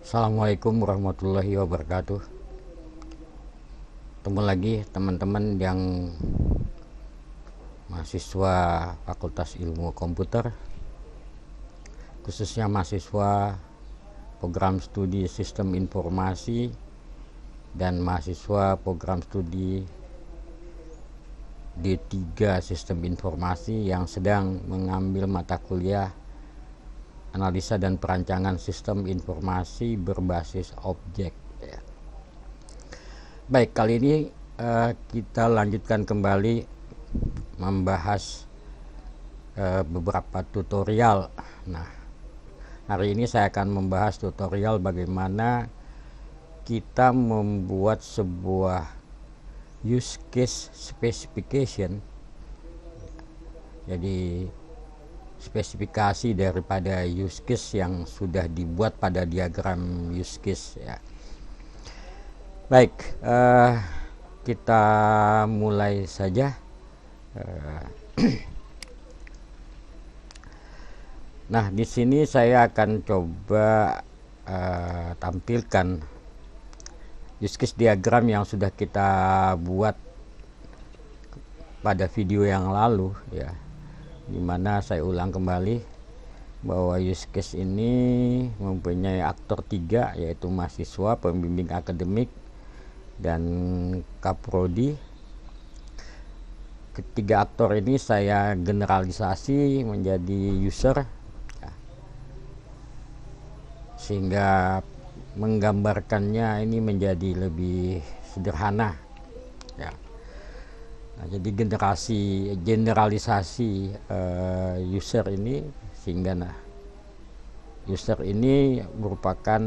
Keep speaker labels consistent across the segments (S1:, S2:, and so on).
S1: Assalamualaikum warahmatullahi wabarakatuh. Ketemu lagi teman-teman yang mahasiswa Fakultas Ilmu Komputer, khususnya mahasiswa program studi Sistem Informasi dan mahasiswa program studi D3 Sistem Informasi yang sedang mengambil mata kuliah analisa dan perancangan sistem informasi berbasis objek. Baik, kali ini kita lanjutkan kembali membahas beberapa tutorial. Nah, hari ini saya akan membahas tutorial bagaimana kita membuat sebuah use case specification. Jadi spesifikasi daripada use case yang sudah dibuat pada diagram use case ya. Baik, kita mulai saja. Nah, di sini saya akan coba tampilkan use case diagram yang sudah kita buat pada video yang lalu ya, dimana saya ulang kembali bahwa use case ini mempunyai aktor 3, yaitu mahasiswa, pembimbing akademik, dan kaprodi. Ketiga aktor ini saya generalisasi menjadi user ya, sehingga menggambarkannya ini menjadi lebih sederhana ya. Nah, jadi generalisasi user ini, sehingga user ini merupakan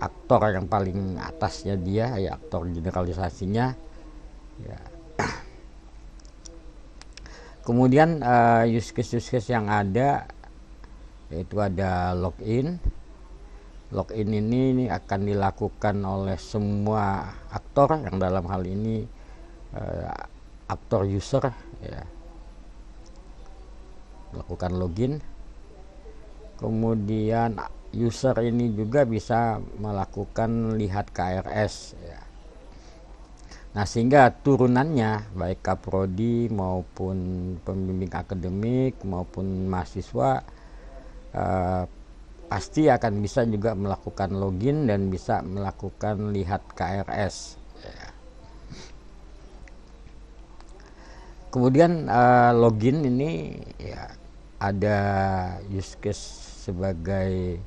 S1: aktor yang paling atasnya dia ya, aktor generalisasinya ya. Kemudian use case yang ada yaitu ada login. Login ini akan dilakukan oleh semua aktor, yang dalam hal ini aktor user ya, lakukan login. Kemudian user ini juga bisa melakukan lihat KRS ya. Nah, sehingga turunannya baik kaprodi maupun pembimbing akademik maupun mahasiswa pasti akan bisa juga melakukan login dan bisa melakukan lihat KRS ya. Kemudian login ini ya, ada use case sebagai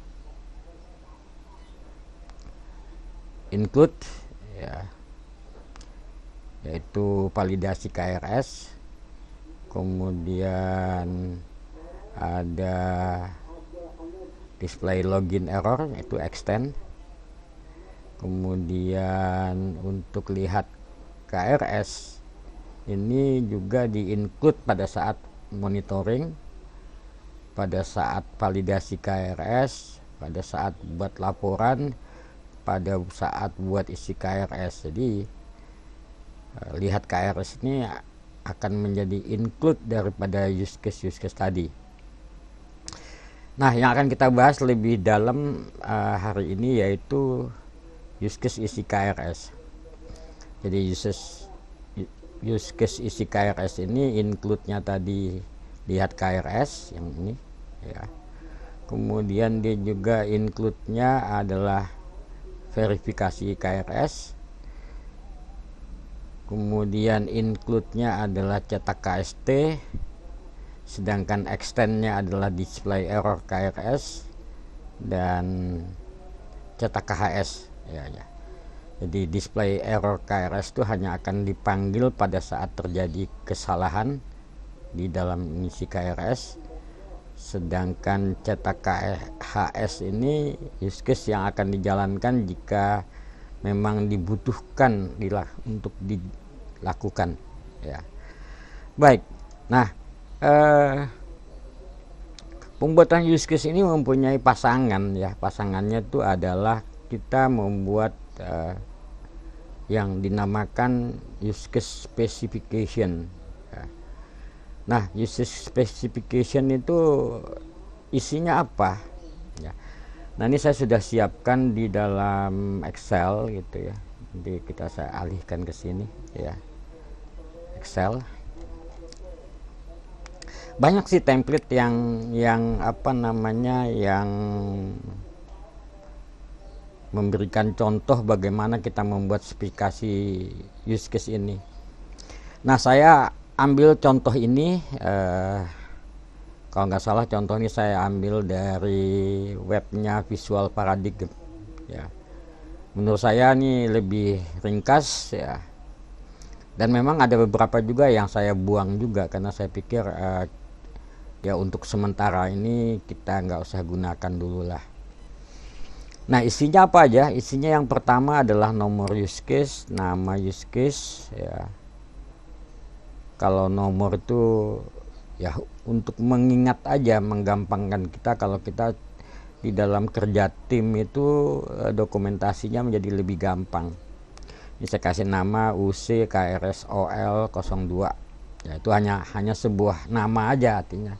S1: include ya, yaitu validasi KRS. Kemudian ada display login error, yaitu extend. Kemudian untuk lihat KRS ini juga di-include pada saat monitoring, pada saat validasi KRS, pada saat buat laporan, pada saat buat isi KRS. Jadi lihat KRS ini akan menjadi include daripada use case tadi. Nah, yang akan kita bahas lebih dalam hari ini yaitu use case isi KRS. Jadi use case isi KRS ini include-nya tadi lihat KRS yang ini ya. Kemudian dia juga include-nya adalah verifikasi KRS. Kemudian include-nya adalah cetak KST. Sedangkan extend-nya adalah display error KRS dan cetak KHS ya. Jadi display error KRS itu hanya akan dipanggil pada saat terjadi kesalahan di dalam isi KRS. Sedangkan cetak KHS ini use case yang akan dijalankan jika memang dibutuhkan untuk dilakukan ya. Baik. Nah, pembuatan use case ini mempunyai pasangan ya. Pasangannya itu adalah kita membuat yang dinamakan use case specification ya. Nah, use case specification itu isinya apa? ya. Nah, ini saya sudah siapkan di dalam Excel gitu ya. Jadi saya alihkan ke sini ya, Excel. Banyak sih template yang apa namanya, yang memberikan contoh bagaimana kita membuat spesifikasi use case ini. Nah, saya ambil contoh ini, kalau nggak salah contoh ini saya ambil dari webnya Visual Paradigm ya. Menurut saya ini lebih ringkas ya, dan memang ada beberapa juga yang saya buang juga karena saya pikir ya untuk sementara ini kita nggak usah gunakan dulu lah. Nah, isinya apa aja? Isinya yang pertama adalah nomor use case, nama use case ya. Kalau nomor itu ya untuk mengingat aja, menggampangkan kita kalau kita di dalam kerja tim itu dokumentasinya menjadi lebih gampang. Ini saya kasih nama UC KRSOL 02 ya, itu hanya sebuah nama aja artinya.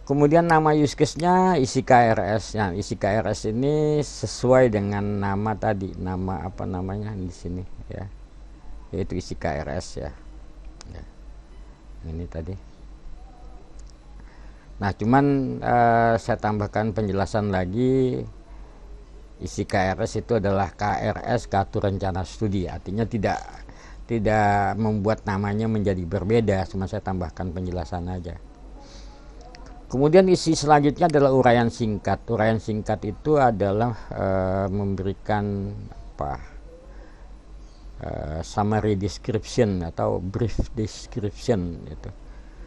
S1: Kemudian nama use case-nya isi KRS. Nah, isi KRS ini sesuai dengan nama tadi, nama apa namanya di sini ya, yaitu isi KRS ya. Ya, ini tadi. Nah, cuman saya tambahkan penjelasan lagi, isi KRS itu adalah KRS Kartu Rencana Studi, artinya tidak membuat namanya menjadi berbeda, cuma saya tambahkan penjelasan aja. Kemudian isi selanjutnya adalah uraian singkat. Uraian singkat itu adalah memberikan apa, summary description atau brief description itu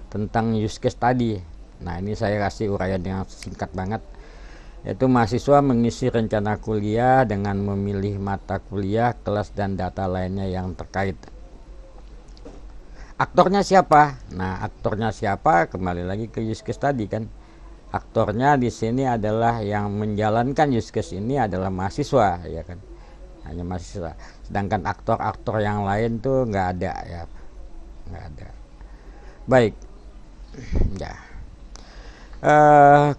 S1: tentang use case tadi. Nah, ini saya kasih uraian yang singkat banget, yaitu mahasiswa mengisi rencana kuliah dengan memilih mata kuliah, kelas, dan data lainnya yang terkait. Aktornya siapa? Nah, aktornya siapa? Kembali lagi ke use case tadi kan. Aktornya di sini adalah yang menjalankan use case ini adalah mahasiswa, ya kan? Hanya mahasiswa. Sedangkan aktor-aktor yang lain tuh nggak ada ya, nggak ada. Baik, ya.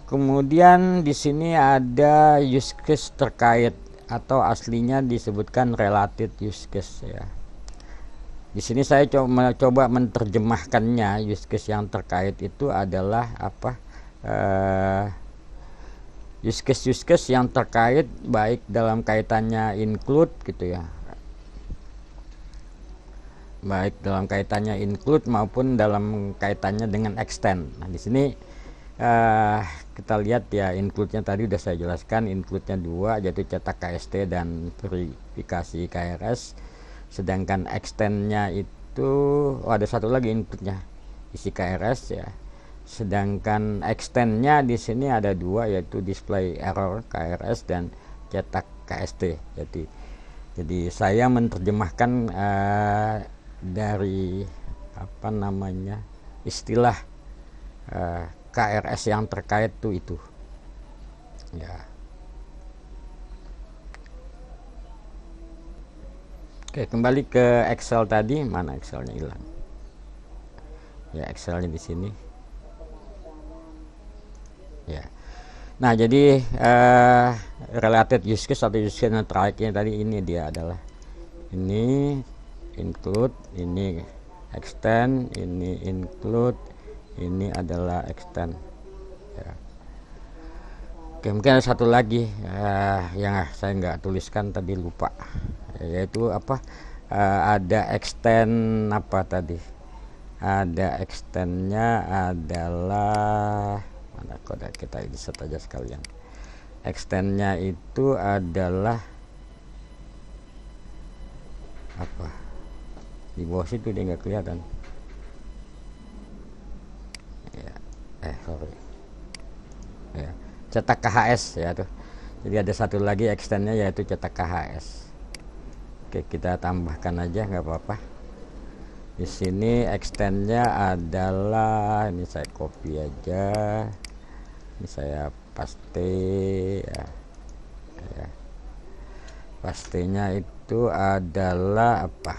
S1: Kemudian di sini ada use case terkait atau aslinya disebutkan related use case ya. Di sini saya coba menerjemahkannya. Use case yang terkait itu adalah apa? Use case yang terkait baik dalam kaitannya include gitu ya, baik dalam kaitannya include maupun dalam kaitannya dengan extend. Nah, di sini kita lihat ya, include-nya tadi udah saya jelaskan, include-nya dua, yaitu cetak KST dan verifikasi KRS. Sedangkan extend-nya itu ada satu lagi, include-nya isi KRS ya. Sedangkan extend-nya di sini ada dua, yaitu display error KRS dan cetak KST. Jadi saya menerjemahkan dari apa namanya, istilah KRS yang terkait itu ya. Oke, kembali ke Excel tadi. Mana Excelnya hilang ya? Excelnya di sini ya. Nah, jadi related use case atau use case yang terakhir tadi, ini dia adalah ini include, ini extend, ini include, ini adalah extend ya. Oke, mungkin ada satu lagi yang saya nggak tuliskan tadi, lupa, yaitu apa, ada extend apa tadi, ada extendnya adalah mana, kode kita insert aja sekalian. Extendnya itu adalah apa, di bawah situ dia nggak kelihatan ya, sorry ya, cetak KHS ya tuh. Jadi ada satu lagi extendnya, yaitu cetak KHS. Oke, kita tambahkan aja, nggak apa-apa. Di sini extendnya adalah, ini saya copy aja, ini saya paste ya, pastenya itu adalah apa,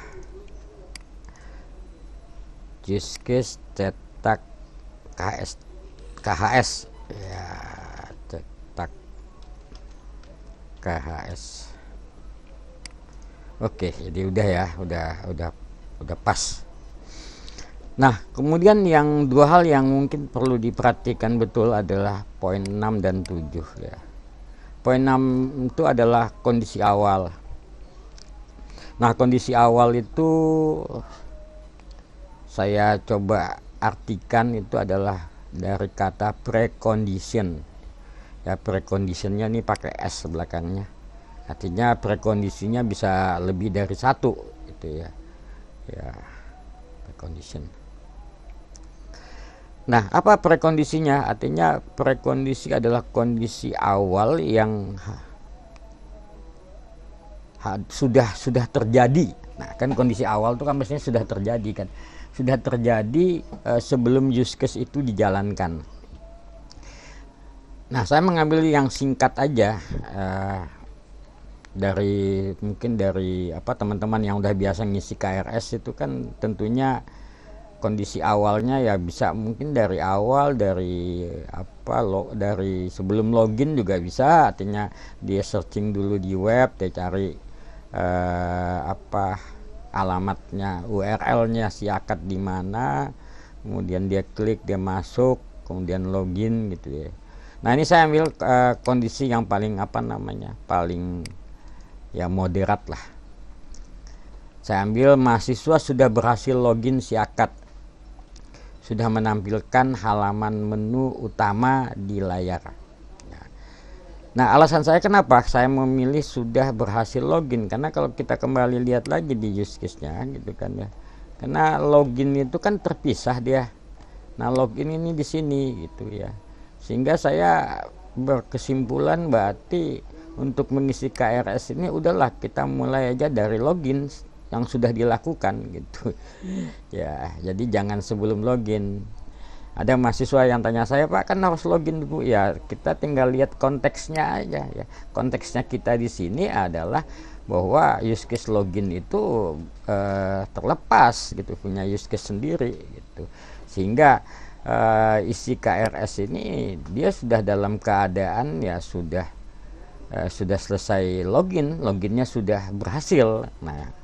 S1: use case cetak KHS ya, cetak KHS. Oke, jadi udah ya, udah pas. Nah, kemudian yang dua hal yang mungkin perlu diperhatikan betul adalah poin 6 dan 7 ya. Poin 6 itu adalah kondisi awal. Nah, kondisi awal itu saya coba artikan itu adalah dari kata precondition. Ya, preconditionnya ini pakai S belakangnya. Artinya prekondisinya bisa lebih dari satu gitu ya. Ya, precondition. Nah, apa prekondisinya? Artinya prekondisi adalah kondisi awal yang sudah terjadi. Nah, kan kondisi awal itu kan mestinya sudah terjadi kan. Sudah terjadi sebelum use case itu dijalankan. Nah, saya mengambil yang singkat aja dari teman-teman yang udah biasa ngisi KRS itu kan tentunya kondisi awalnya ya bisa mungkin dari awal dari sebelum login juga bisa, artinya dia searching dulu di web, dia cari alamatnya, URL-nya si akad di mana, kemudian dia klik, dia masuk, kemudian login gitu ya. Nah, ini saya ambil kondisi yang paling paling ya moderat lah. Saya ambil mahasiswa sudah berhasil login si akad, sudah menampilkan halaman menu utama di layar. Nah, alasan saya kenapa saya memilih sudah berhasil login, karena kalau kita kembali lihat lagi di use case-nya gitu kan ya. Karena login itu kan terpisah dia. Nah, login ini di sini gitu ya. Sehingga saya berkesimpulan berarti untuk mengisi KRS ini udahlah kita mulai aja dari login yang sudah dilakukan gitu ya. Jadi jangan sebelum login. Ada mahasiswa yang tanya saya, Pak, kan harus login dulu ya. Kita tinggal lihat konteksnya aja ya. Konteksnya kita di sini adalah bahwa use case login itu terlepas gitu, punya use case sendiri gitu. Sehingga isi KRS ini dia sudah dalam keadaan ya sudah selesai loginnya sudah berhasil. Nah,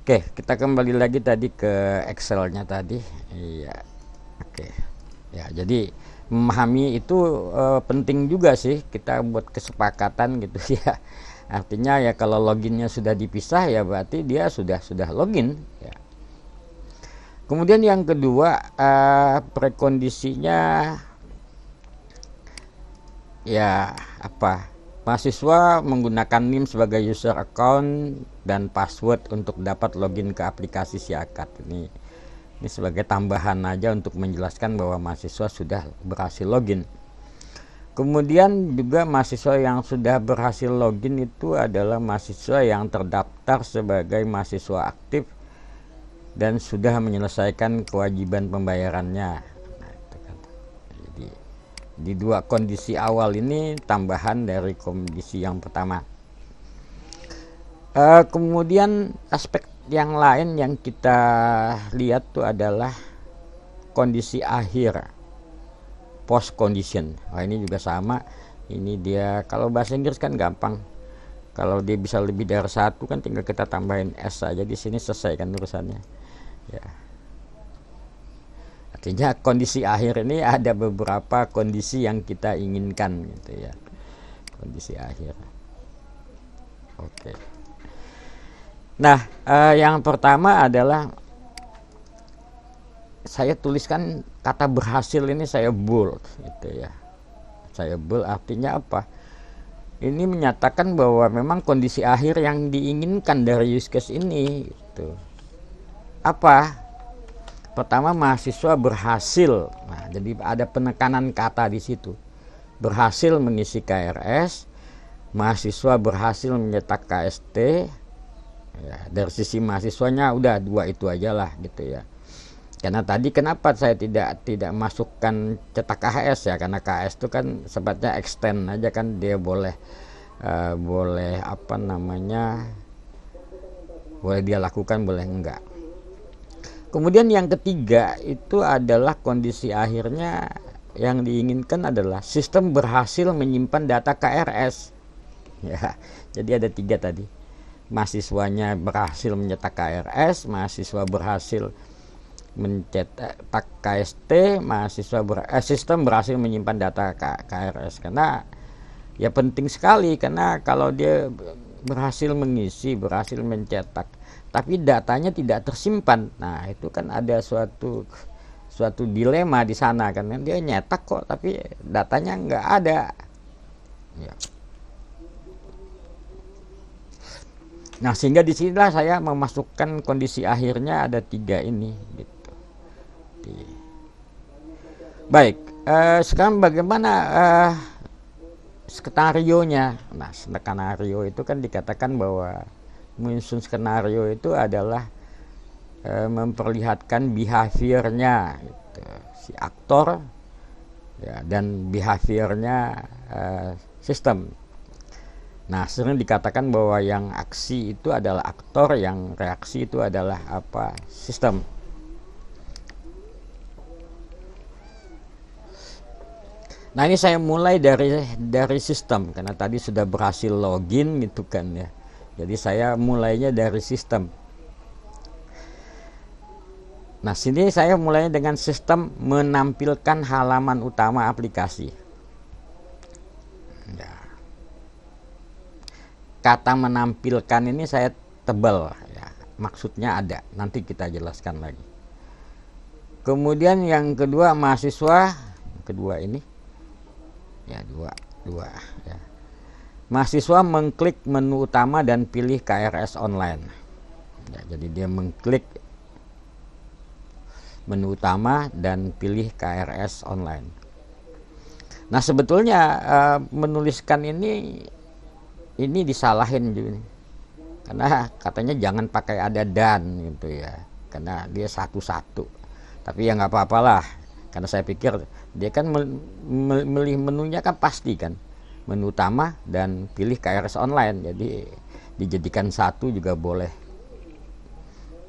S1: Oke, kita kembali lagi tadi ke Excel-nya tadi. Iya. Oke. Ya, jadi memahami itu penting juga sih kita buat kesepakatan gitu ya. Artinya ya kalau loginnya sudah dipisah ya berarti dia sudah login ya. Kemudian yang kedua prekondisinya ya mahasiswa menggunakan NIM sebagai user account dan password untuk dapat login ke aplikasi si akad. Ini sebagai tambahan aja untuk menjelaskan bahwa mahasiswa sudah berhasil login. Kemudian juga mahasiswa yang sudah berhasil login itu adalah mahasiswa yang terdaftar sebagai mahasiswa aktif dan sudah menyelesaikan kewajiban pembayarannya. Di dua kondisi awal ini tambahan dari kondisi yang pertama. Kemudian aspek yang lain yang kita lihat tuh adalah kondisi akhir, post condition. Ini juga sama. Ini dia kalau bahasa Inggris kan gampang. Kalau dia bisa lebih dari satu kan tinggal kita tambahin S aja di sini, selesai kan urusannya. Ya. Artinya kondisi akhir ini ada beberapa kondisi yang kita inginkan gitu ya. Kondisi akhir. Oke. Nah, yang pertama adalah saya tuliskan kata berhasil ini saya bold gitu ya. Saya bold artinya apa? Ini menyatakan bahwa memang kondisi akhir yang diinginkan dari use case ini gitu. Apa? Pertama, mahasiswa berhasil. Nah, jadi ada penekanan kata di situ. Berhasil mengisi KRS, mahasiswa berhasil mencetak KST. Ya, dari sisi mahasiswanya udah dua itu aja lah gitu ya. Karena tadi kenapa saya tidak masukkan cetak KHS ya, karena KS itu kan sebetulnya extend aja kan, dia boleh boleh dia lakukan, boleh enggak. Kemudian yang ketiga itu adalah kondisi akhirnya yang diinginkan adalah sistem berhasil menyimpan data KRS. Ya, jadi ada 3 tadi. Mahasiswanya berhasil mencetak KRS, mahasiswa berhasil mencetak KST, sistem berhasil menyimpan data KRS. Karena ya penting sekali, karena kalau dia berhasil mengisi, berhasil mencetak, tapi datanya tidak tersimpan, nah itu kan ada suatu dilema di sana, kan dia nyetak kok tapi datanya nggak ada. Ya. Nah, sehingga disinilah saya memasukkan kondisi akhirnya ada 3 ini gitu. Baik, sekarang bagaimana skenario-nya? Nah, skenario itu kan dikatakan bahwa menyusun skenario itu adalah memperlihatkan behaviornya gitu, si aktor ya, dan behaviornya sistem. Nah, sering dikatakan bahwa yang aksi itu adalah aktor, yang reaksi itu adalah sistem. Nah, ini saya mulai dari sistem karena tadi sudah berhasil login gitu kan ya. Jadi saya mulainya dari sistem. Nah, sini saya mulainya dengan sistem menampilkan halaman utama aplikasi. Ya. Kata menampilkan ini saya tebal ya, maksudnya ada, nanti kita jelaskan lagi. Kemudian yang kedua, mahasiswa, kedua ini ya, dua ya. Mahasiswa mengklik menu utama dan pilih KRS online ya, jadi dia mengklik menu utama dan pilih KRS online. Nah, sebetulnya menuliskan ini disalahin juga, karena katanya jangan pakai ada dan gitu ya, karena dia satu-satu. Tapi ya nggak apa-apalah, karena saya pikir dia kan milih menunya kan pasti kan, menu utama dan pilih KRS online, jadi dijadikan satu juga boleh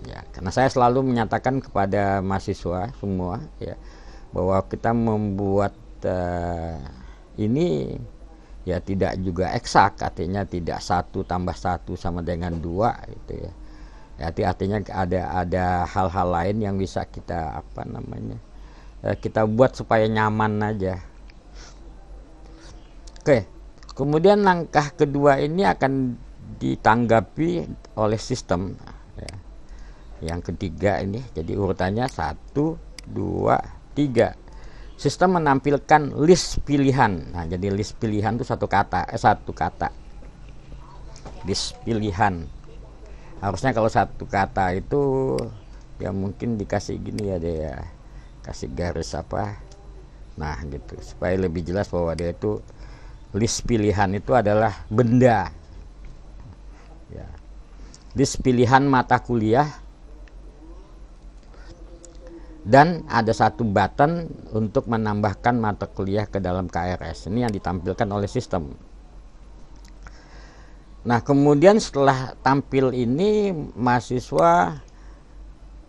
S1: ya. Karena saya selalu menyatakan kepada mahasiswa semua ya, bahwa kita membuat ini ya tidak juga eksak, artinya tidak 1 tambah 1 sama dengan 2 gitu ya. Artinya ada hal-hal lain yang bisa kita kita buat supaya nyaman aja. Oke, kemudian langkah kedua ini akan ditanggapi oleh sistem ya. Yang ketiga ini, jadi urutannya 1, 2, 3. Sistem menampilkan list pilihan. Nah, jadi list pilihan itu satu kata. List pilihan. Harusnya kalau satu kata itu ya mungkin dikasih gini ya, dia kasih garis nah gitu, supaya lebih jelas bahwa dia itu list pilihan itu adalah benda ya. List pilihan mata kuliah, dan ada satu button untuk menambahkan mata kuliah ke dalam KRS. Ini yang ditampilkan oleh sistem. Nah, kemudian setelah tampil ini, mahasiswa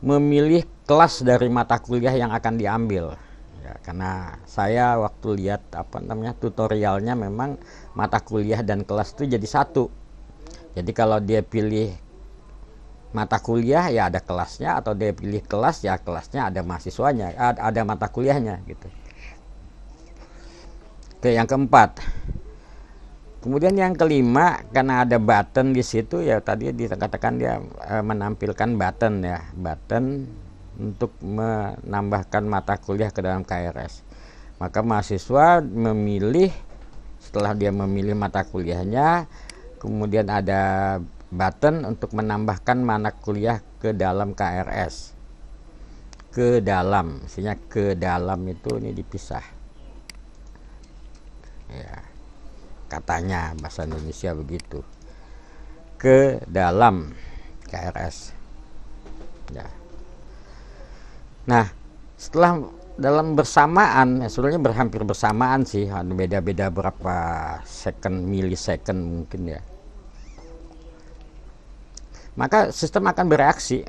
S1: memilih kelas dari mata kuliah yang akan diambil ya, karena saya waktu lihat tutorialnya memang mata kuliah dan kelas itu jadi satu. Jadi kalau dia pilih mata kuliah ya ada kelasnya, atau dia pilih kelas ya kelasnya ada mahasiswanya, ada mata kuliahnya gitu. Oke, yang keempat. Kemudian yang kelima, karena ada button di situ ya, tadi dikatakan dia menampilkan button ya, button untuk menambahkan mata kuliah ke dalam KRS. Maka mahasiswa memilih, setelah dia memilih mata kuliahnya, kemudian ada button untuk menambahkan mata kuliah ke dalam KRS. Ke dalam, maksudnya ke dalam itu ini dipisah. Ya. Katanya bahasa Indonesia begitu, ke dalam KRS ya. Nah, setelah dalam bersamaan ya, sebenarnya hampir bersamaan sih, beda-beda berapa milisecond mungkin ya, maka sistem akan bereaksi.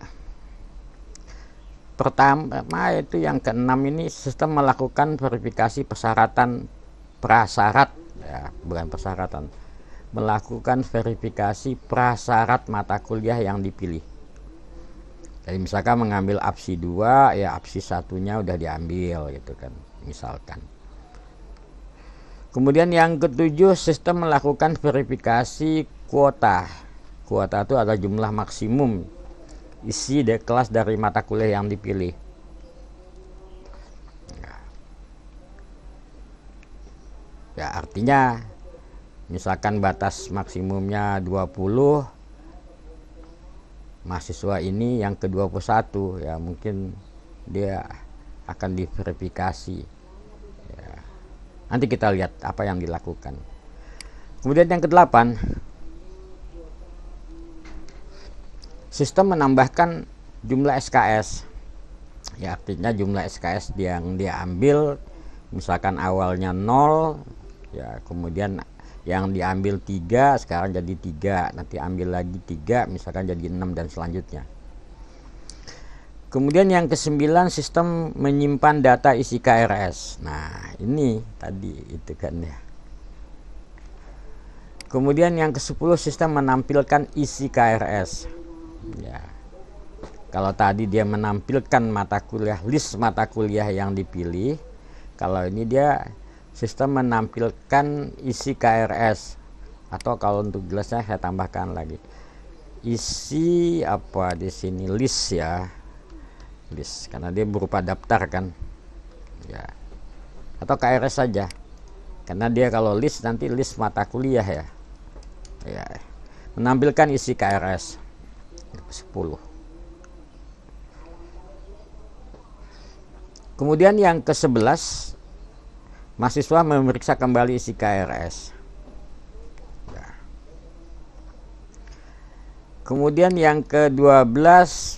S1: Pertama itu yang keenam ini, sistem melakukan verifikasi persyaratan prasyarat, ya, bukan persyaratan, melakukan verifikasi prasyarat mata kuliah yang dipilih. Jadi misalkan mengambil APSI 2, ya APSI 1-nya udah diambil gitu kan, misalkan. Kemudian yang ketujuh, sistem melakukan verifikasi kuota. Kuota itu adalah jumlah maksimum isi kelas dari mata kuliah yang dipilih. Ya, artinya misalkan batas maksimumnya 20, mahasiswa ini yang ke-21 ya mungkin dia akan diverifikasi ya. Nanti kita lihat apa yang dilakukan. Kemudian yang ke-8, sistem menambahkan jumlah SKS. Ya, artinya jumlah SKS yang dia ambil misalkan awalnya 0, ya kemudian yang diambil 3 sekarang jadi 3, nanti ambil lagi 3 misalkan jadi 6 dan selanjutnya. Kemudian yang ke-9, sistem menyimpan data isi KRS. Nah ini tadi itu kan ya. Kemudian yang ke-10, sistem menampilkan isi KRS ya. Kalau tadi dia menampilkan mata kuliah, list mata kuliah yang dipilih, kalau ini dia sistem menampilkan isi KRS, atau kalau untuk jelasnya saya tambahkan lagi isi apa di sini, list ya, list karena dia berupa daftar kan ya, atau KRS saja karena dia kalau list nanti list mata kuliah ya, ya menampilkan isi KRS 10. Kemudian yang ke-11, mahasiswa memeriksa kembali isi KRS ya. Kemudian yang ke-12,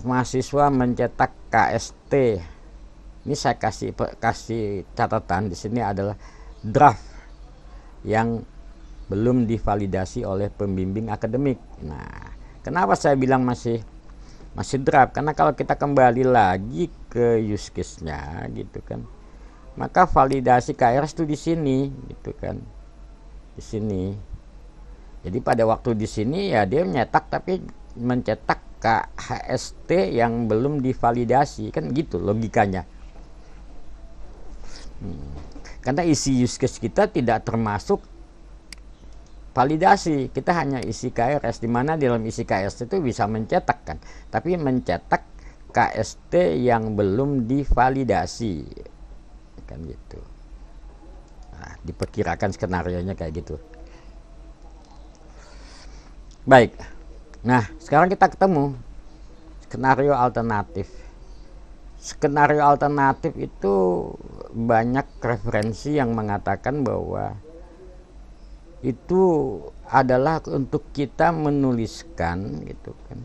S1: mahasiswa mencetak KST. Ini saya kasih catatan di sini adalah draft yang belum divalidasi oleh pembimbing akademik. Nah, kenapa saya bilang masih draft? Karena kalau kita kembali lagi ke use case-nya gitu kan, maka validasi KRS itu di sini gitu kan, di sini. Jadi pada waktu di sini ya dia mencetak tapi mencetak KHST yang belum divalidasi kan gitu logikanya. Karena isi use case kita tidak termasuk validasi, kita hanya isi KRS, di mana dalam isi KRS itu bisa mencetak kan, tapi mencetak KST yang belum divalidasi kan gitu. Nah, diperkirakan skenarionya kayak gitu. Baik, nah sekarang kita ketemu skenario alternatif. Skenario alternatif itu banyak referensi yang mengatakan bahwa itu adalah untuk kita menuliskan gitu kan,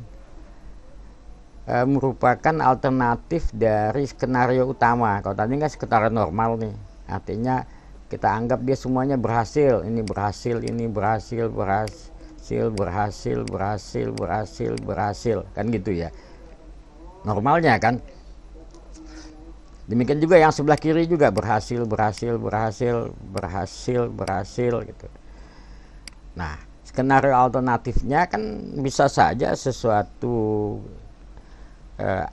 S1: merupakan alternatif dari skenario utama. Kalau tadi kan skenario normal nih, artinya kita anggap dia semuanya berhasil, ini berhasil, ini berhasil, berhasil kan gitu ya normalnya kan. Demikian juga yang sebelah kiri juga berhasil gitu. Nah, skenario alternatifnya kan bisa saja sesuatu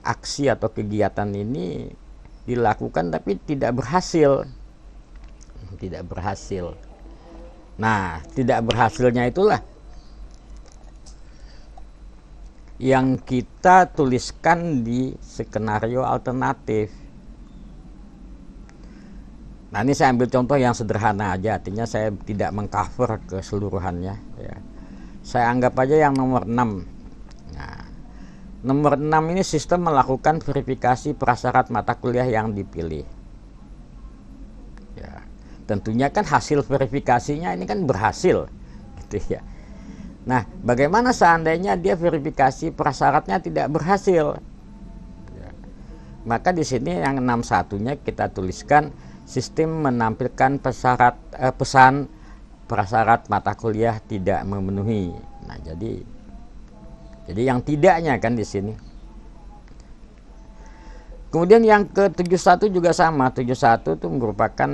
S1: aksi atau kegiatan ini dilakukan tapi tidak berhasil. Nah, tidak berhasilnya itulah yang kita tuliskan di skenario alternatif. Nah, ini saya ambil contoh yang sederhana aja, artinya saya tidak mengcover keseluruhannya ya. Saya anggap aja yang nomor 6. Nah, nomor 6 ini sistem melakukan verifikasi prasyarat mata kuliah yang dipilih. Ya, tentunya kan hasil verifikasinya ini kan berhasil gitu ya. Nah, bagaimana seandainya dia verifikasi prasyaratnya tidak berhasil? Ya, maka di sini yang 61-nya kita tuliskan sistem menampilkan pesan prasyarat mata kuliah tidak memenuhi. Nah, jadi yang tidaknya kan di sini. Kemudian yang ke 71 juga sama. 71 itu merupakan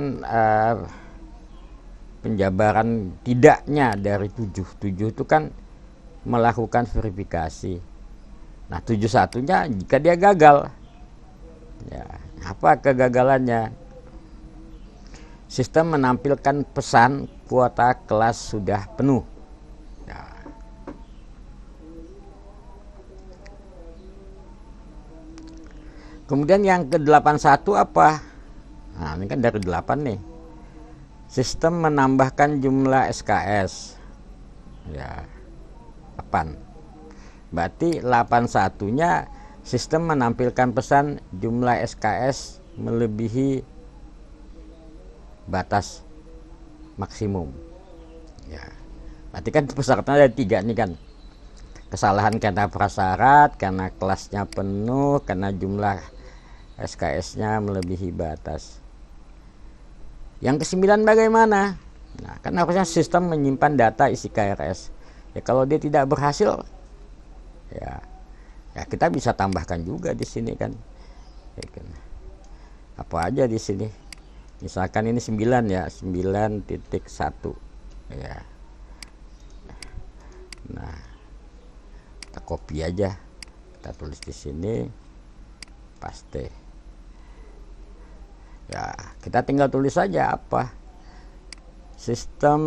S1: penjabaran tidaknya dari 7. 7 itu kan melakukan verifikasi. Nah, 71-nya jika dia gagal. Ya, apa kegagalannya? Sistem menampilkan pesan kuota kelas sudah penuh. Ya. Kemudian yang ke-81 apa? Nah, ini kan dari 8 nih. Sistem menambahkan jumlah SKS. Ya, 8. Berarti 81-nya sistem menampilkan pesan jumlah SKS melebihi batas maksimum. Ya. Berarti kan pesertanya ada 3 nih kan. Kesalahan karena prasyarat, karena kelasnya penuh, karena jumlah SKS-nya melebihi batas. Yang ke-9 bagaimana? Nah, kan harusnya sistem menyimpan data isi KRS. Ya kalau dia tidak berhasil, ya kita bisa tambahkan juga di sini kan. Ya, kan. Apa aja di sini? Misalkan ini 9 ya, 9.1 ya. Nah, kita copy aja, kita tulis di sini, paste. Ya, kita tinggal tulis saja apa sistem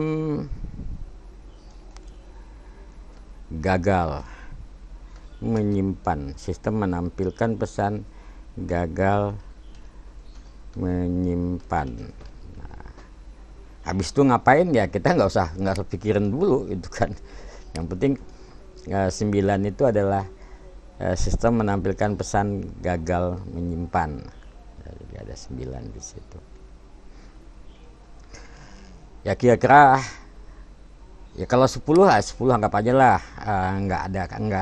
S1: gagal menyimpan, sistem menampilkan pesan gagal menyimpan. Nah, habis itu ngapain ya, kita nggak usah pikirin dulu itu kan. Yang penting 9 itu adalah sistem menampilkan pesan gagal menyimpan. Jadi ada 9 di situ. Ya kira-kira ya kalau 10 anggap aja lah, nggak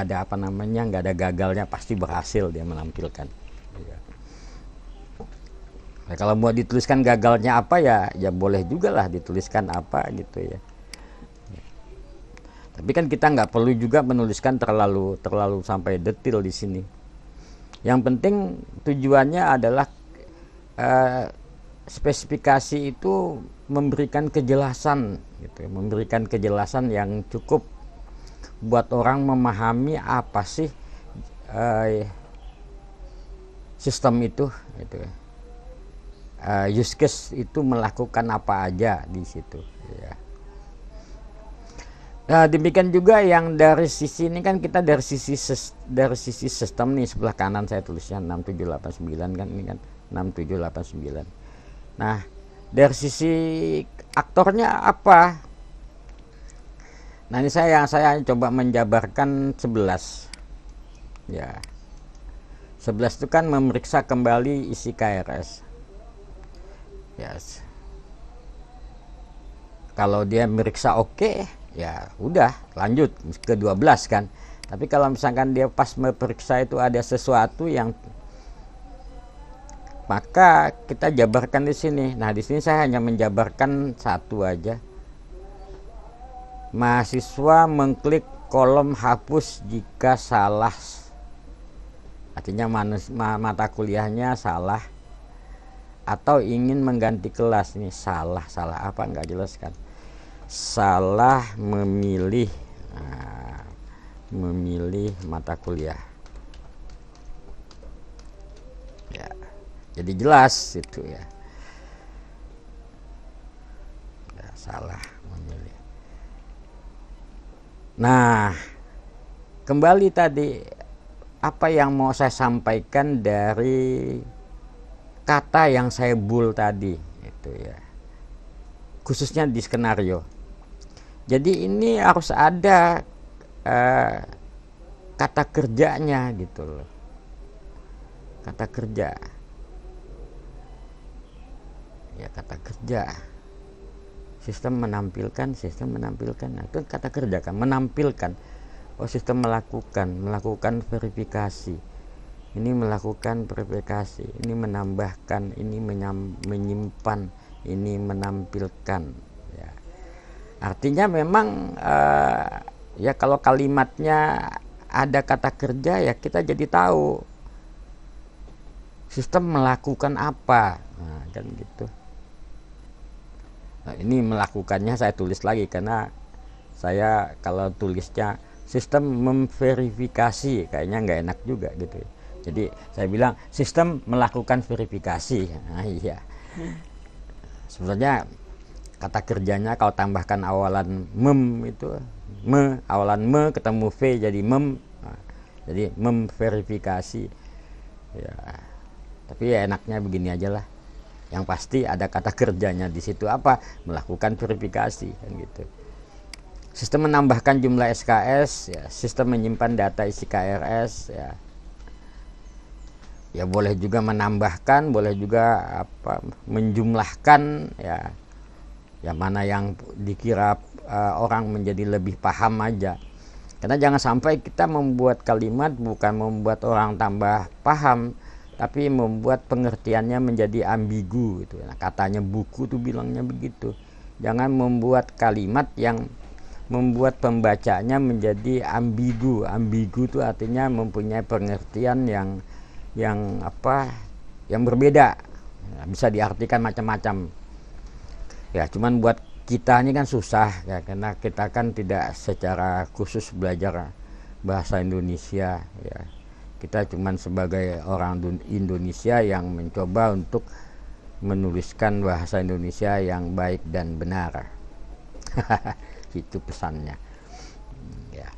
S1: ada apa namanya, nggak ada gagalnya, pasti berhasil dia menampilkan. Ya. Nah, kalau mau dituliskan gagalnya apa ya boleh juga lah dituliskan apa gitu ya. Tapi kan kita nggak perlu juga menuliskan terlalu sampai detail di sini. Yang penting tujuannya adalah spesifikasi itu memberikan kejelasan gitu, memberikan kejelasan yang cukup buat orang memahami apa sih sistem itu gitu. Use case itu melakukan apa aja di situ ya. Nah, demikian juga yang dari sisi ini kan, kita dari sisi sistem nih, sebelah kanan saya tulisnya 6789 kan, ini kan 6789. Nah, dari sisi aktornya apa? Nah, ini saya coba menjabarkan 11. Ya. 11 itu kan memeriksa kembali isi KRS. Yes. Kalau dia meriksa oke, ya udah lanjut ke 12 kan. Tapi kalau misalkan dia pas memeriksa itu ada sesuatu yang, maka kita jabarkan di sini. Nah, di sini saya hanya menjabarkan satu aja. Mahasiswa mengklik kolom hapus jika salah. Artinya mata kuliahnya salah atau ingin mengganti kelas. Ini salah apa nggak jelas kan. Salah memilih mata kuliah. Ya. Jadi jelas itu ya. Ya, salah memilih. Nah, kembali tadi apa yang mau saya sampaikan dari kata yang saya bold tadi itu ya. Khususnya di skenario. Jadi ini harus ada kata kerjanya gitu loh. Kata kerja. Ya, kata kerja. Sistem menampilkan. Nah, itu kata kerja kan, menampilkan. Oh, sistem melakukan verifikasi. Ini melakukan verifikasi, ini menambahkan, ini menyimpan, ini menampilkan. Ya. Artinya memang ya kalau kalimatnya ada kata kerja ya kita jadi tahu sistem melakukan apa, nah, kan gitu. Nah, ini melakukannya saya tulis lagi karena saya kalau tulisnya sistem memverifikasi kayaknya nggak enak juga gitu. Jadi saya bilang sistem melakukan verifikasi. Nah, iya. Sebenarnya kata kerjanya kalau tambahkan awalan mem itu awalan me ketemu v jadi mem. Nah, jadi memverifikasi. Ya. Tapi ya enaknya begini aja lah. Yang pasti ada kata kerjanya di situ apa? Melakukan verifikasi kan gitu. Sistem menambahkan jumlah SKS, ya, sistem menyimpan data isi KRS, ya. Ya boleh juga menambahkan, boleh juga apa menjumlahkan, ya. Ya mana yang dikira orang menjadi lebih paham aja. Karena jangan sampai kita membuat kalimat bukan membuat orang tambah paham, tapi membuat pengertiannya menjadi ambigu gitu. Nah, katanya buku tuh bilangnya begitu. Jangan membuat kalimat yang membuat pembacanya menjadi ambigu. Ambigu itu artinya mempunyai pengertian yang apa? Yang berbeda. Nah, bisa diartikan macam-macam. Ya, cuman buat kita ini kan susah ya, karena kita kan tidak secara khusus belajar bahasa Indonesia ya. Kita cuman sebagai orang Indonesia yang mencoba untuk menuliskan bahasa Indonesia yang baik dan benar. Itu pesannya. Ya.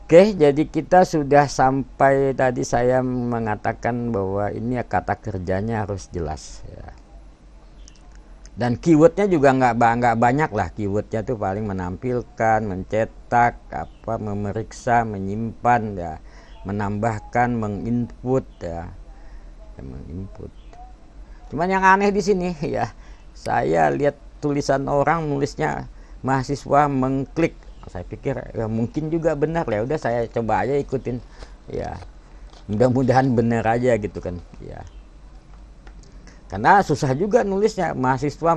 S1: Oke, jadi kita sudah sampai tadi saya mengatakan bahwa ini kata kerjanya harus jelas. Ya. Dan keywordnya juga nggak banyak lah. Keywordnya tuh paling menampilkan, mencetak, apa, memeriksa, menyimpan, ya. Menambahkan, menginput, ya, menginput. Cuman yang aneh di sini ya, saya lihat tulisan orang nulisnya mahasiswa mengklik. Saya pikir ya, mungkin juga benar ya. Udah saya coba aja ikutin, ya. Mudah-mudahan benar aja gitu kan, ya. Karena susah juga nulisnya mahasiswa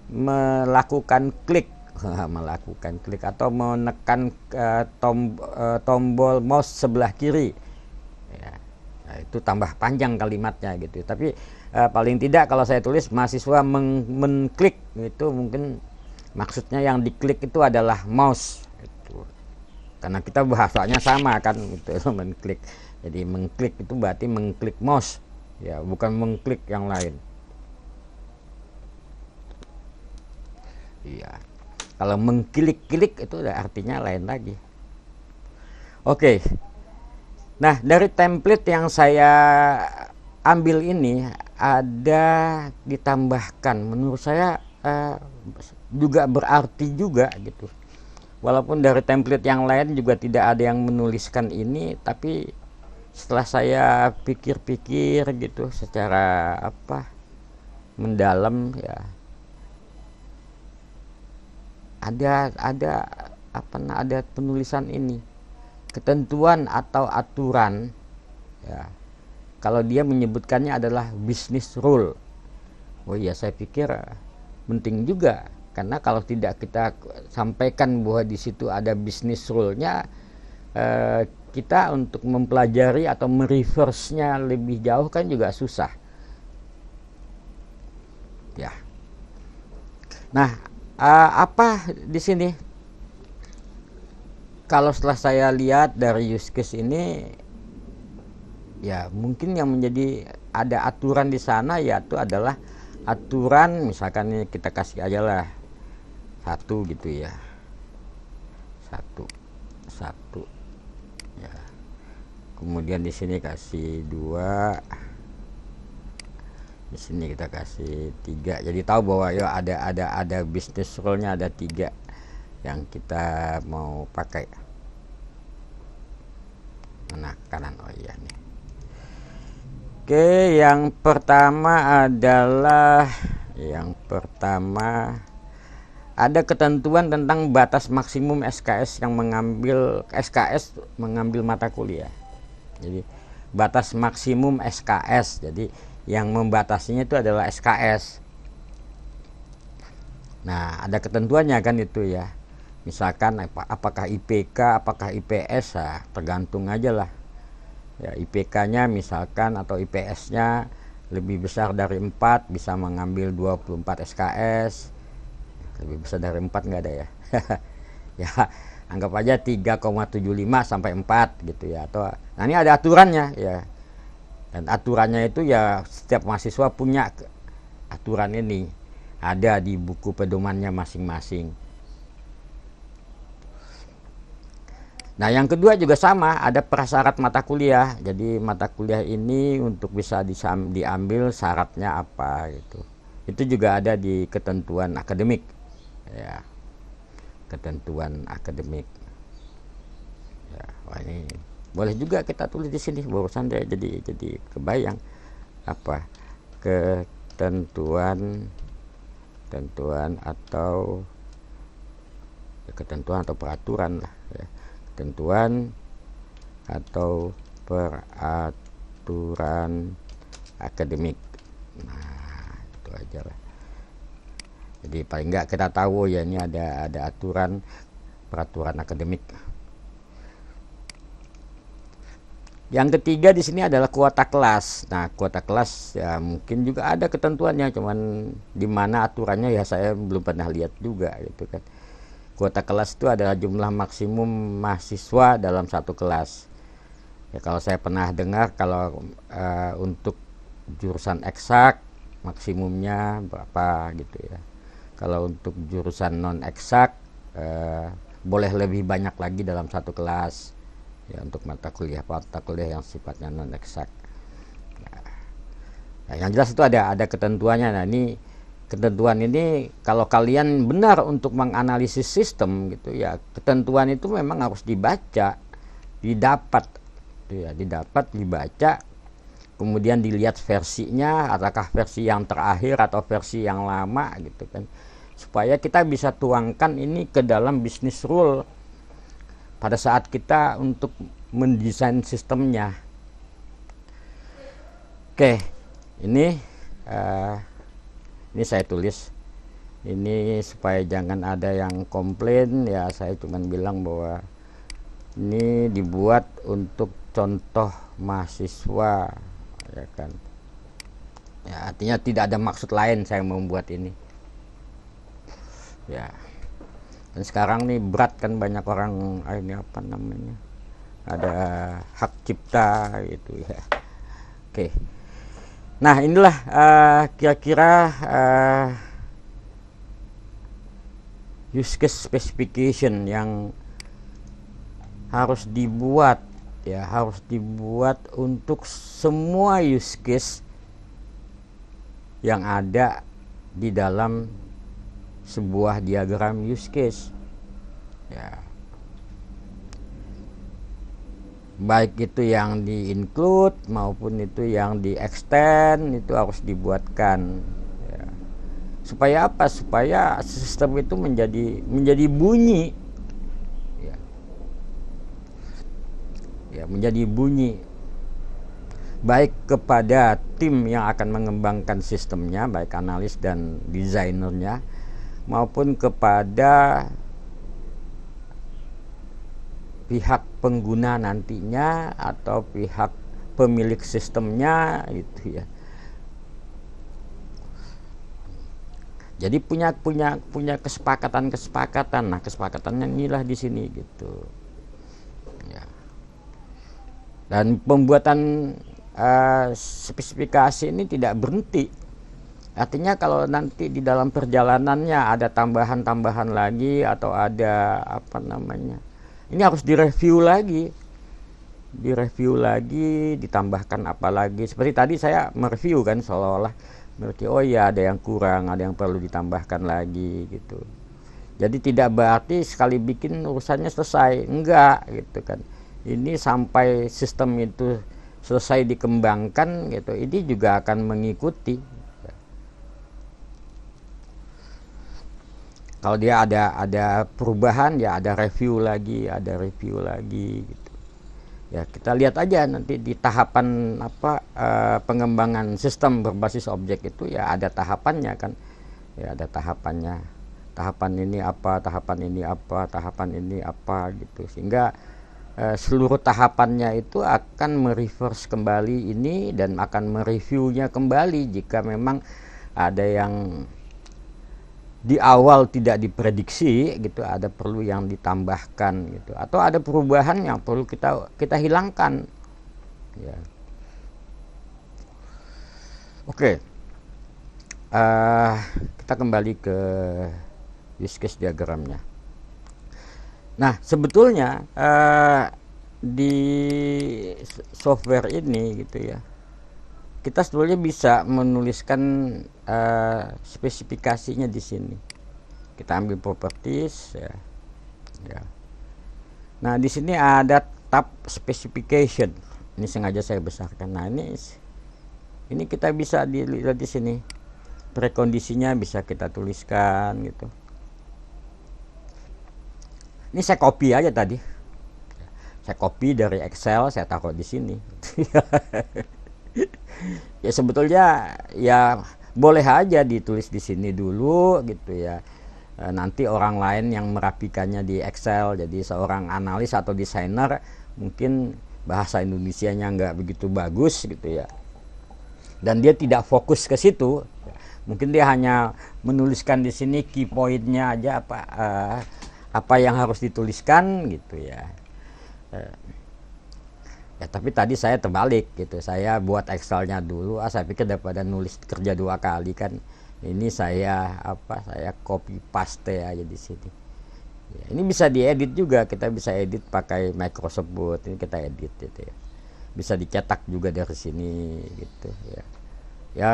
S1: melakukan klik. Melakukan klik atau menekan tombol mouse sebelah kiri ya. Nah, itu tambah panjang kalimatnya gitu. Tapi paling tidak kalau saya tulis mahasiswa mengklik itu mungkin maksudnya yang diklik itu adalah mouse gitu. Karena kita bahasanya sama kan gitu, mengklik. Jadi mengklik itu berarti mengklik mouse ya, bukan mengklik yang lain. Iya. Kalau mengklik-klik itu artinya lain lagi. Oke. Nah, dari template yang saya ambil ini ada ditambahkan. Menurut saya juga berarti juga gitu. Walaupun dari template yang lain juga tidak ada yang menuliskan ini, tapi setelah saya pikir-pikir gitu secara apa mendalam ya, ada penulisan ini, ketentuan atau aturan ya, kalau dia menyebutkannya adalah business rule. Oh iya, saya pikir penting juga, karena kalau tidak kita sampaikan bahwa di situ ada business rule-nya, kita untuk mempelajari atau mereverse-nya lebih jauh kan juga susah ya. Nah, apa di sini kalau setelah saya lihat dari use case ini ya, mungkin yang menjadi ada aturan di sana yaitu adalah aturan, misalkan ini kita kasih aja lah 1 gitu ya, 1 ya. Kemudian di sini kasih 2, di sini kita kasih 3. Jadi tahu bahwa ya ada business rule-nya ada 3 yang kita mau pakai. Mana kanan? Oh iya nih. Oke, yang pertama adalah ada ketentuan tentang batas maksimum SKS yang mengambil mata kuliah. Jadi batas maksimum SKS. Jadi yang membatasinya itu adalah SKS. Nah, ada ketentuannya kan itu ya. Misalkan apakah IPK, apakah IPS, tergantung aja lah. Ya, IPK-nya misalkan atau IPS-nya lebih besar dari 4, bisa mengambil 24 SKS. Lebih besar dari 4 nggak ada ya. Ya, anggap aja 3,75 sampai 4 gitu ya. Atau nah ini ada aturannya ya. Dan aturannya itu ya setiap mahasiswa punya aturan ini. Ada di buku pedomannya masing-masing. Nah, yang kedua juga sama, ada prasyarat mata kuliah. Jadi mata kuliah ini untuk bisa diambil syaratnya apa gitu. Itu juga ada di ketentuan akademik. Ya. Ketentuan akademik. Ya, wah ini boleh juga kita tulis di sini barusan deh, jadi kebayang apa ketentuan atau peraturan lah ya. Ketentuan atau peraturan akademik. Nah, itu aja lah. Jadi paling enggak kita tahu ya ini ada peraturan akademik. Yang ketiga di sini adalah kuota kelas. Nah, kuota kelas ya mungkin juga ada ketentuannya, cuman di mana aturannya ya saya belum pernah lihat juga gitu kan. Kuota kelas itu adalah jumlah maksimum mahasiswa dalam satu kelas. Ya, kalau saya pernah dengar kalau untuk jurusan eksak maksimumnya berapa gitu ya. Kalau untuk jurusan non eksak boleh lebih banyak lagi dalam satu kelas. Ya, untuk mata kuliah yang sifatnya non eksak. Nah, yang jelas itu ada ketentuannya. Nah, ini ketentuan ini kalau kalian benar untuk menganalisis sistem gitu ya, ketentuan itu memang harus dibaca, didapat dibaca, kemudian dilihat versinya, apakah versi yang terakhir atau versi yang lama gitu kan, supaya kita bisa tuangkan ini ke dalam business rule pada saat kita untuk mendesain sistemnya. Oke, ini saya tulis ini supaya jangan ada yang komplain ya. Saya cuma bilang bahwa ini dibuat untuk contoh mahasiswa ya kan ya, artinya tidak ada maksud lain saya membuat ini ya. Dan sekarang nih berat kan, banyak orang ini apa namanya, ada hak cipta gitu ya. Oke. Nah, inilah kira-kira use case specification yang harus dibuat ya, harus dibuat untuk semua use case yang ada di dalam sebuah diagram use case ya. Baik itu yang di-include maupun itu yang di-extend, itu harus dibuatkan ya. Supaya apa? Supaya sistem itu menjadi bunyi ya, menjadi bunyi baik kepada tim yang akan mengembangkan sistemnya, baik analis dan desainernya, maupun kepada pihak pengguna nantinya atau pihak pemilik sistemnya gitu ya. Jadi punya kesepakatan. Nah, kesepakatannya inilah di sini gitu ya. Dan pembuatan spesifikasi ini tidak berhenti. Artinya kalau nanti di dalam perjalanannya ada tambahan lagi atau ada apa namanya, ini harus direview lagi, ditambahkan apa lagi. Seperti tadi saya mereview kan, seolah-olah berarti oh ya ada yang kurang, ada yang perlu ditambahkan lagi gitu. Jadi tidak berarti sekali bikin urusannya selesai, enggak gitu kan. Ini sampai sistem itu selesai dikembangkan gitu, ini juga akan mengikuti. Kalau dia ada perubahan ya ada review lagi gitu. Ya, kita lihat aja nanti di tahapan pengembangan sistem berbasis objek itu ya ada tahapannya kan. Ya ada tahapannya. Tahapan ini apa gitu. Sehingga seluruh tahapannya itu akan mereverse kembali ini dan akan mereviewnya kembali jika memang ada yang di awal tidak diprediksi gitu, ada perlu yang ditambahkan gitu, atau ada perubahan yang perlu kita hilangkan ya. Oke. Kita kembali ke use case diagramnya. Nah, sebetulnya di software ini gitu ya, kita sebetulnya bisa menuliskan spesifikasinya di sini. Kita ambil properties ya. Ya. Nah, di sini ada tab specification. Ini sengaja saya besarkan. Nah, ini kita bisa dilihat di sini. Prekondisinya bisa kita tuliskan gitu. Ini saya copy aja tadi. Saya copy dari Excel, saya taruh di sini. Ya sebetulnya ya boleh aja ditulis di sini dulu gitu ya. Nanti orang lain yang merapikannya di Excel, jadi seorang analis atau desainer mungkin bahasa Indonesianya nggak begitu bagus gitu ya, dan dia tidak fokus ke situ, mungkin dia hanya menuliskan di sini key pointnya aja, apa yang harus dituliskan gitu ya. Ya tapi tadi saya terbalik gitu, saya buat Excelnya dulu. Saya pikir daripada nulis kerja 2 kali kan, ini saya copy paste aja di sini. Ya, ini bisa diedit juga, kita bisa edit pakai Microsoft Word. Ini kita edit gitu ya. Bisa dicetak juga dari sini gitu ya. Ya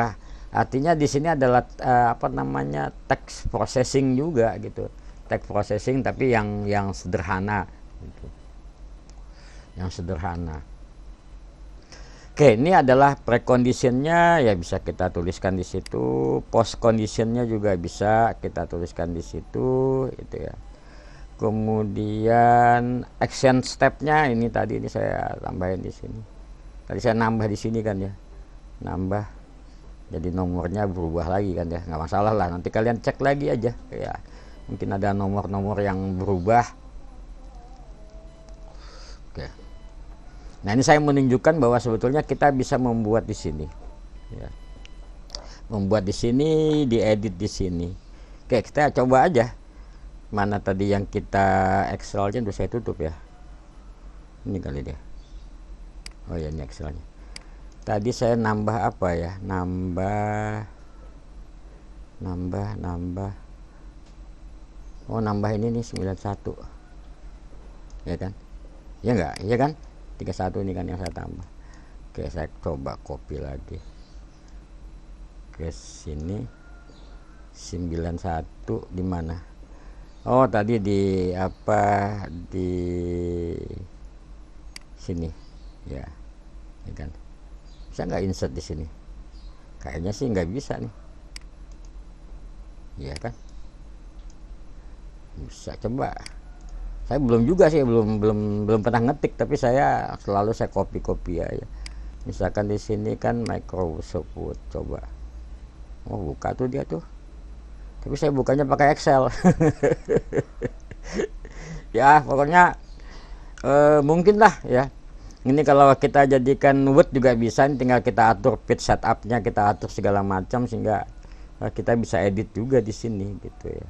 S1: artinya di sini adalah text processing juga gitu, text processing tapi yang sederhana gitu. Yang sederhana. Oke, ini adalah preconditionnya ya, bisa kita tuliskan di situ. Post conditionnya juga bisa kita tuliskan di situ, gitu ya. Kemudian action stepnya ini tadi ini saya tambahin di sini. Tadi saya nambah di sini kan ya, nambah. Jadi nomornya berubah lagi kan ya, nggak masalah lah. Nanti kalian cek lagi aja, ya. Mungkin ada nomor-nomor yang berubah. Oke. Nah ini saya menunjukkan bahwa sebetulnya kita bisa membuat di sini, ya. Membuat di sini, diedit di sini. Oke, kita coba aja. Mana tadi yang kita Excelnya udah saya tutup ya. Ini kali dia. Oh ya, ini Excelnya. Tadi saya nambah apa ya? Nambah. Oh nambah ini nih 91. Ya kan? Ya enggak? Ya kan? 31 ini kan yang saya tambah. Oke, saya coba copy lagi ke sini. 91 di mana? Oh tadi di di sini ya, ya kan? Bisa nggak insert di sini? Kayaknya sih nggak bisa nih, ya kan? Bisa coba. Saya belum juga sih, belum pernah ngetik, tapi saya selalu copy aja. Misalkan di sini kan Microsoft Word, coba. Oh buka tuh dia tuh. Tapi saya bukanya pakai Excel. Ya pokoknya mungkin lah ya. Ini kalau kita jadikan Word juga bisa, tinggal kita atur page setupnya, kita atur segala macam sehingga kita bisa edit juga di sini gitu ya.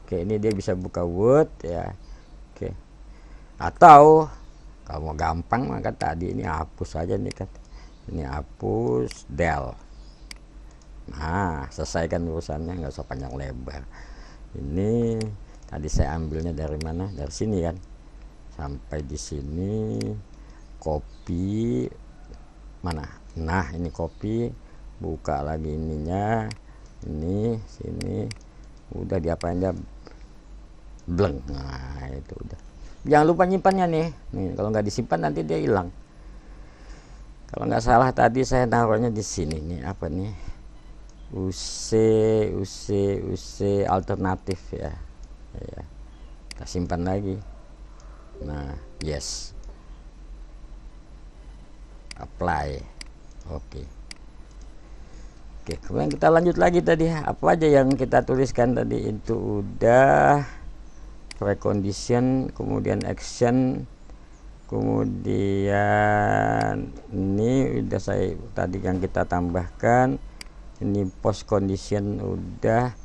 S1: Oke, ini dia bisa buka Word ya. Oke. Atau kalau mau gampang maka tadi ini hapus aja nih kan. Ini hapus del. Nah, selesaikan urusannya, nggak usah panjang lebar. Ini tadi saya ambilnya dari mana? Dari sini kan. Sampai di sini copy mana? Nah, ini copy, buka lagi ininya. Ini sini udah diapain aja, blank. Nah itu udah, jangan lupa nyimpannya nih kalau nggak disimpan nanti dia hilang. Kalau nggak salah tadi saya naruhnya di sini nih, apa nih, UC alternatif ya, kita simpan lagi. Nah yes, apply. Oke. Oke, kemudian kita lanjut lagi tadi, apa aja yang kita tuliskan tadi itu udah precondition, kemudian action, Kemudian ini udah saya tadi yang kita tambahkan, ini post condition udah.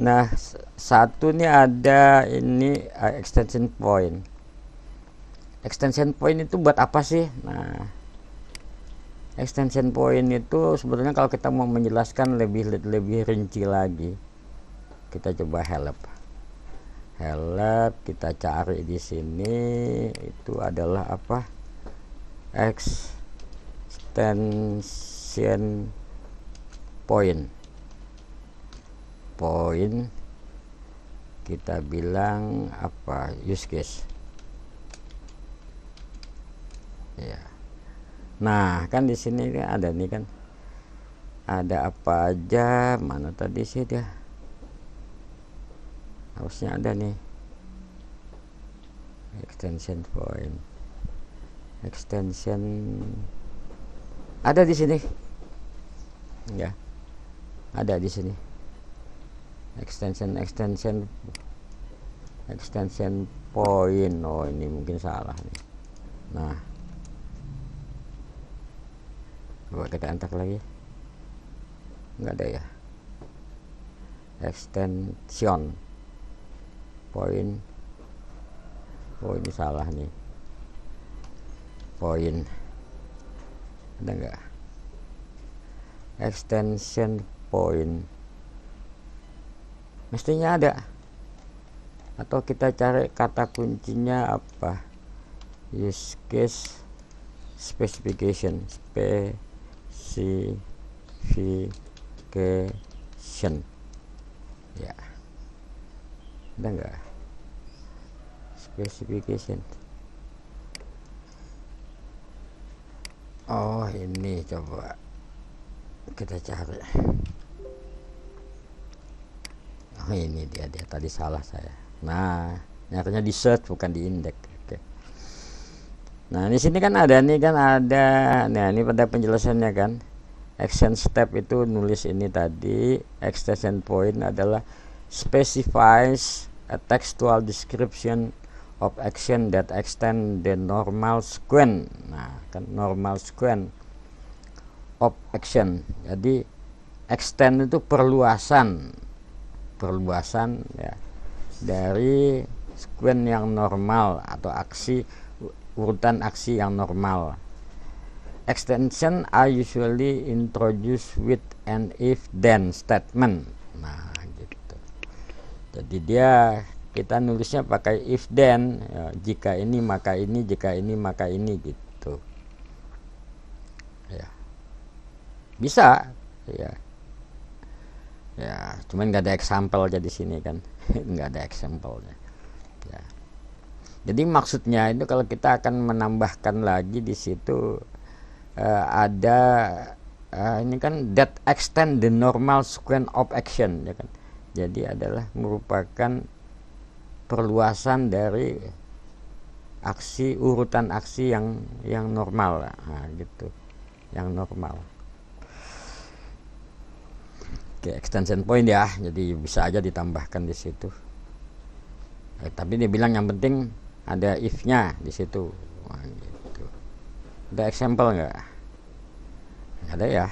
S1: Nah, satu nih ada ini extension point. Extension point itu buat apa sih? Nah, extension point itu sebetulnya kalau kita mau menjelaskan lebih rinci lagi, kita coba help, kita cari di sini itu adalah apa? Extension point. Kita bilang apa? Use case. Ya. Nah, kan di sini ada nih kan. Ada apa aja? Mana tadi sih dia? Harusnya ada nih. Extension point. Extension ada di sini. Ya. Ada di sini. Extension point. Oh, ini mungkin salah nih. Nah, coba kita enter lagi. Enggak ada ya. Extension point. Oh, ini salah nih. Point. Ada enggak? Extension point. Mestinya ada. Atau kita cari kata kuncinya apa? Use case specification. Ya. Ada enggak? Specification. Oh, ini coba kita cari. Oh, ini dia tadi salah saya. Nah, nyarinya di search bukan di index. Oke. Nah, di sini kan ada. Nah, ini pada penjelasannya kan. Action step itu nulis ini tadi. Extension point adalah specifies a textual description of action that extend the normal sequence. Nah, kan normal sequence of action. Jadi extend itu perluasan ya dari sequence yang normal atau urutan aksi yang normal. Extension are usually introduced with an if then statement. Nah, gitu. Jadi kita nulisnya pakai if then, ya, jika ini maka ini, jika ini maka ini gitu. Ya. Bisa, ya. Ya, cuman nggak ada example aja di sini kan. Nggak ada example-nya. Ya. Jadi maksudnya itu kalau kita akan menambahkan lagi di situ ada ini kan that extend the normal sequence of action, ya kan. Jadi adalah merupakan perluasan dari urutan aksi yang normal, nah, gitu, yang normal. Oke, extension point ya, jadi bisa aja ditambahkan di situ. Tapi dia bilang yang penting ada if-nya di situ. Nah, gitu. Ada example nggak? Ada ya.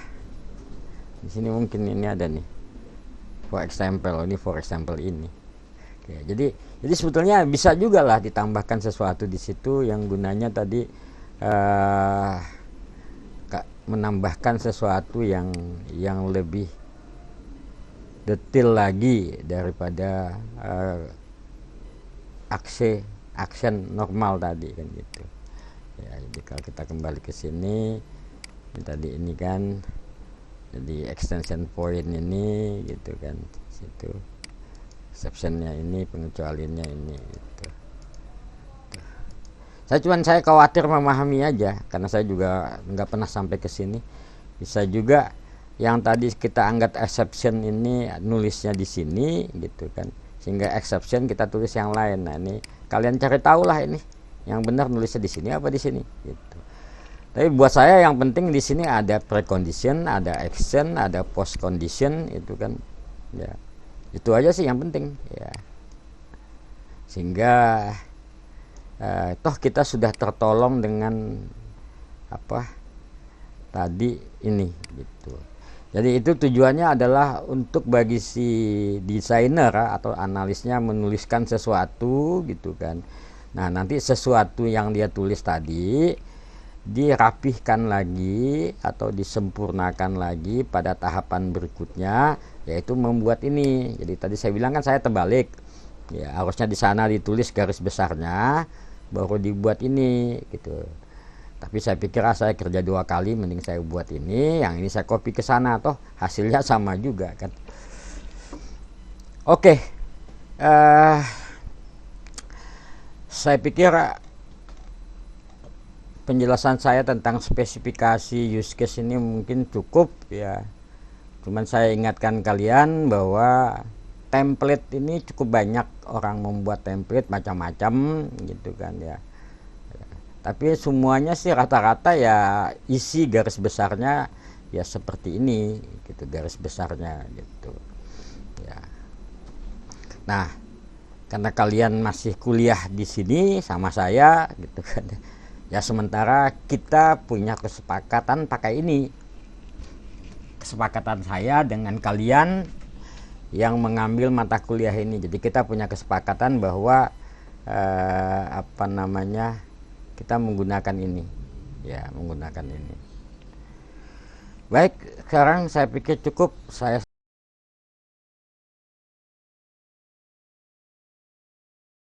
S1: Di sini mungkin ini ada nih. For example ini. Oke, jadi sebetulnya bisa juga lah ditambahkan sesuatu di situ yang gunanya tadi menambahkan sesuatu yang lebih detail lagi daripada action normal tadi kan gitu. Ya, jadi kalau kita kembali ke sini tadi ini kan, jadi extension point ini gitu kan, situ exceptionnya ini, pengecualiannya ini gitu. Saya khawatir memahami aja karena saya juga nggak pernah sampai ke sini. Bisa juga yang tadi kita anggap exception ini nulisnya di sini gitu kan, sehingga exception kita tulis yang lain. Nah, ini kalian cari tahu lah ini yang benar nulisnya di sini apa di sini gitu. Tapi buat saya yang penting di sini ada precondition, ada action, ada post condition itu kan, ya itu aja sih yang penting ya, sehingga toh kita sudah tertolong dengan apa tadi ini gitu. Jadi itu tujuannya adalah untuk bagi si desainer atau analisnya menuliskan sesuatu gitu kan. Nah, nanti sesuatu yang dia tulis tadi dirapihkan lagi atau disempurnakan lagi pada tahapan berikutnya, yaitu membuat ini. Jadi tadi saya bilang kan saya terbalik. Ya, harusnya di sana ditulis garis besarnya, baru dibuat ini gitu. Tapi saya pikir saya kerja 2 kali, mending saya buat ini, yang ini saya copy ke sana, toh hasilnya sama juga kan. Oke, saya pikir penjelasan saya tentang spesifikasi use case ini mungkin cukup ya. Cuman saya ingatkan kalian bahwa template ini cukup banyak orang membuat template macam-macam gitu kan ya. Tapi semuanya sih rata-rata ya isi garis besarnya ya seperti ini gitu, garis besarnya gitu ya. Nah, karena kalian masih kuliah di sini sama saya gitu kan ya, sementara kita punya kesepakatan pakai ini, kesepakatan saya dengan kalian yang mengambil mata kuliah ini. Jadi kita punya kesepakatan bahwa apa namanya, kita menggunakan ini ya, menggunakan ini. Baik, sekarang saya pikir cukup. Saya